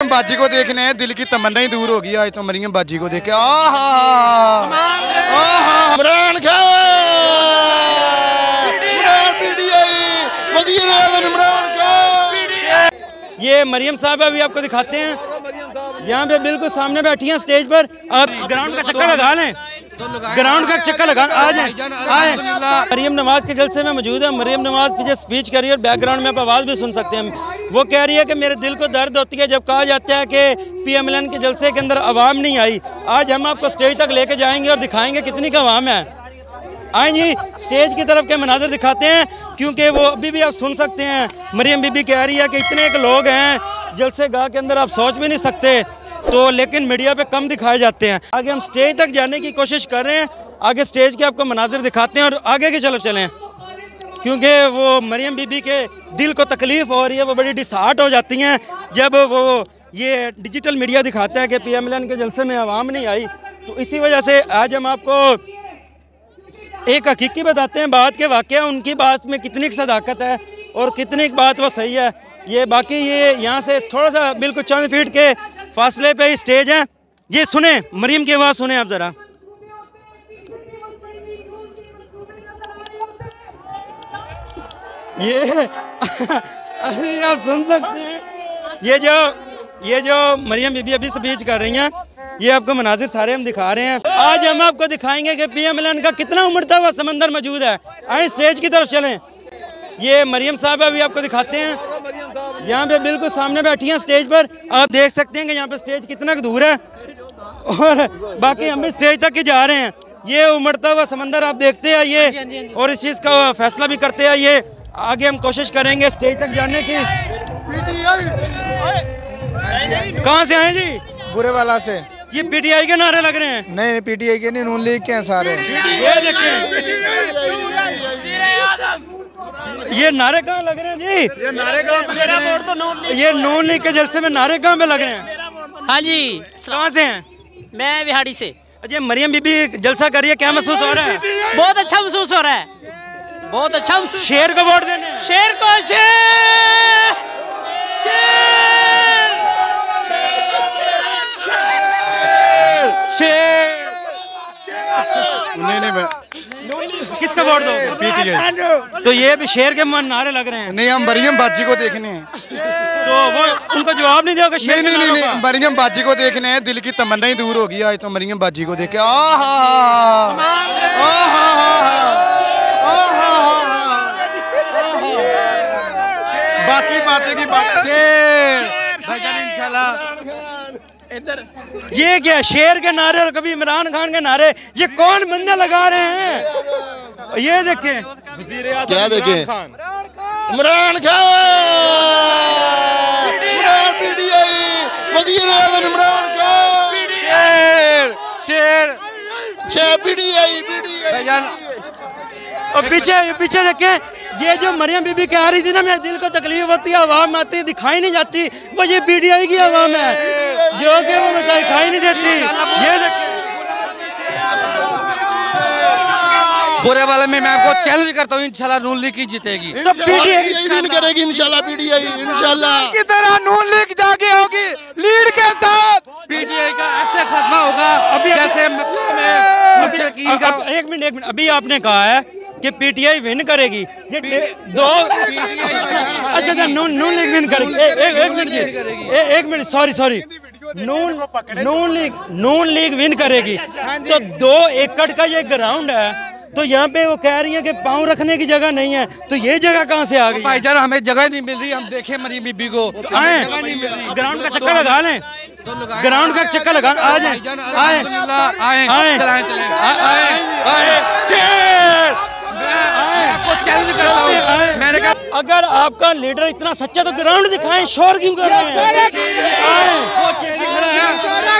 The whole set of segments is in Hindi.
बाजी को देखने हैं, दिल की तमन्ना ही दूर होगी आज तो मरियम बाजी को देख के। इमरान खान ये मरियम साहब अभी आपको दिखाते हैं, यहाँ पे बिल्कुल सामने बैठी हैं स्टेज पर। आप ग्राउंड का चक्कर लगा लें, ग्राउंड का चक्कर लगा आ जाए। मरियम नवाज के जलसे में मौजूद है। मरियम नवाज पीछे स्पीच कर रही है, बैकग्राउंड में आप आवाज़ भी सुन सकते हैं। वो कह रही है कि मेरे दिल को दर्द होती है जब कहा जाता है कि PMLN के जलसे के अंदर आवाम नहीं आई। आज हम आपको स्टेज तक लेके जाएंगे और दिखाएंगे कितनी का आवाम है। आए जी, स्टेज की तरफ के मनाजर दिखाते हैं, क्योंकि वो अभी भी आप सुन सकते हैं। मरियम बीबी कह रही है कि इतने एक लोग हैं जलसे गाह के अंदर, आप सोच भी नहीं सकते, तो लेकिन मीडिया पे कम दिखाए जाते हैं। आगे हम स्टेज तक जाने की कोशिश कर रहे हैं, आगे स्टेज के आपको मनाजिर दिखाते हैं और आगे की तरफ चलें, क्योंकि वो मरियम बीबी के दिल को तकलीफ़ हो रही है। वो बड़ी डिसहार्ट हो जाती हैं जब वो ये डिजिटल मीडिया दिखाता है कि PMLN के जलसे में आवाम नहीं आई। तो इसी वजह से आज हम आपको एक हकीकी बताते हैं बात के वाक़या, उनकी बात में कितनी सदाकत है और कितनी बात वो सही है। ये बाकी ये यहाँ से थोड़ा सा बिल्कुल चंद फीट के फासले पे ही स्टेज है। ये सुने मरियम की आवाज़ सुने आप ज़रा। ये अरे आप सुन सकते हैं, ये जो मरियम बीबी अभी स्पीच कर रही हैं, ये आपको मनाजिर सारे हम दिखा रहे हैं। आज हम आपको दिखाएंगे कि PMLN का कितना उमड़ता हुआ समंदर मौजूद है। आए स्टेज की तरफ चलें। ये मरियम साहब अभी आपको दिखाते हैं, यहाँ पे बिल्कुल सामने बैठी हैं स्टेज पर। आप देख सकते हैं कि यहाँ पे स्टेज कितना दूर है और बाकी हम भी स्टेज तक ही जा रहे हैं। ये उमड़ता हुआ समंदर आप देखते आइए और इस चीज़ का फैसला भी करते आइए। आगे हम कोशिश करेंगे स्टेज तक जाने की। कहाँ से आए जी? बुरे वाला से। ये PTI के नारे लग रहे हैं? नहीं, PTI के नहीं, नून लीग के हैं सारे। ये देखें, ये नारे कहाँ लग रहे हैं जी? ये नारे कहाँ पे लग रहे हैं? ये नून लीग के जलसे में नारे कहाँ पे लग रहे हैं? हाँ जी। कहाँ से हैं? मैं बिहाड़ी से। अच्छा, मरियम बीबी जलसा कर रही है, क्या महसूस हो रहा है? बहुत अच्छा महसूस हो रहा है, बहुत अच्छा। शेर को वोट देने, शेर को शेर, नहीं, किसका वोट दो? PTI। तो ये भी शेर के नारे लग रहे हैं। नहीं, हम मरियम बाजी को देखने हैं। तो वो उनको जवाब नहीं दोगे? नहीं, मरियम बाजी को देखने हैं, दिल की तमन्ना ही दूर होगी आज तो मरियम बाजी को देख के। बाकी बातें की बात। ये क्या शेर के नारे और कभी इमरान खान के नारे, ये कौन बंदे लगा रहे हैं? ये देखें, क्या देखें? इमरान खान, इमरान खान, शेर PTI। और पीछे देखें, ये जो मरियम बीबी कह रही थी ना, मेरे दिल को तकलीफ होती है, आवाम आती दिखाई नहीं जाती, वो ये PTI की आवाम है जो कि वो दिखाई नहीं देती। ये देखें, बुरे वाले में मैं आपको चैलेंज करता हूँ, इंशाल्लाह नून लीग की जीतेगी। तो PTI विन करेगी इंशाल्लाह, PTI इंशाल्लाह की तरह नून लीग जाके होगी लीड के साथ। PTI का ऐसे खात्मा होगा अभी जैसे मतलब एक मिनट अभी आपने कहा है कि PTI विन करेगी, ये दो अच्छा नून लीग विन करेगी। एक मिनट जी, एक मिनट, सॉरी, नून लीग विन करेगी। तो 2 एकड़ का ये ग्राउंड है, तो यहाँ पे वो कह रही है कि पाँव रखने की जगह नहीं है, तो ये जगह कहाँ से आ गई? भाईजान हमें जगह नहीं मिल रही, हम देखें मरियम बीबी को। आए ग्राउंड का चक्कर लगा लें, ग्राउंड का चक्कर लगा आ जाए। मैंने कहा अगर आपका लीडर इतना सच्चा तो ग्राउंड दिखाएं, शोर क्यों कर रहे हैं?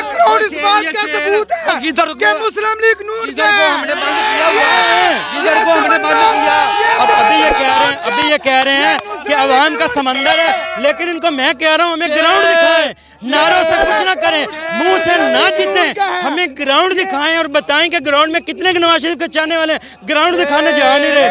ग्राउंड इस बात का सबूत है कि मुस्लिम लीग नून को हमने बंद किया। अब अभी ये कह रहे हैं कि अवाम का समंदर है, लेकिन इनको मैं कह रहा हूँ हमें ग्राउंड दिखाएं, नारों से कुछ ना करें, मुंह से ना जीतें, हमें ग्राउंड दिखाएं और बताएं कि ग्राउंड में कितने नवाज शरीफ के चाहने वाले ग्राउंड दिखाने जा नहीं रहे।